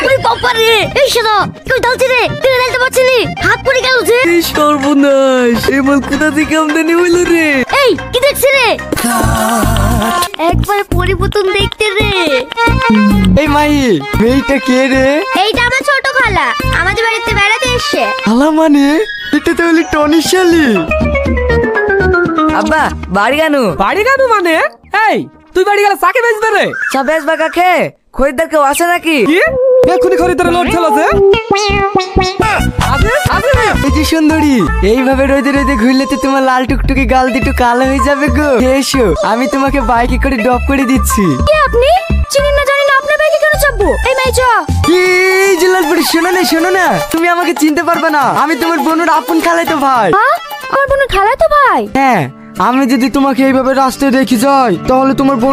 ওরে বাবা রে, এই শোনো তুই ঢালছি রে, তুই ঢালতে পারছিস নি, হাত পড়ে গেল যে। এই সর্বনাশ, এই মাল কোথা থেকে আমদানি হইল রে? এই কি দেখছিস রে? একবার পরিবর্তন দেখতে রে। এই মাই, মেয়েটা কে রে? এইটা আমার ছোট খালা, আমাদের বাড়িতে বেড়াতে এসেছে। খালা মানে? এটা তো হলি টনির শালি। আব্বা বাড়ি কেন? বাড়ি কেন মানে? এই তুই বাড়ি গেলে চাকে বেচবে রে? চা বেচবা কাকে? খরিদ্দার কেউ আসে নাকি? কি এখনই খরিদ্দারে লোড ঠেলাছে? এই যে সুন্দরী, এইভাবে রোদে রোদে ঘুরলে তো তোমার লাল টুকটুকি গাল দুটো কালো হয়ে যাবে গো। এসো, আমি তোমাকে বাইকে করে ড্রপ করে দিচ্ছি। কে আপনি? চিনি না জানি না, আপনার বাইকে কেন চাপবো? এই মাই চা। এই জেলালপুরি, শোনো না, তুমি আমাকে চিনতে পারবে না, আমি তোমার বোনের আপন খালাতো ভাই। হ্যাঁ, আমার বোনের খালাতো ভাই? হ্যাঁ, আমি যদি তোমাকে এইভাবে রাস্তায় রেখে যাই তাহলে তোমার বোন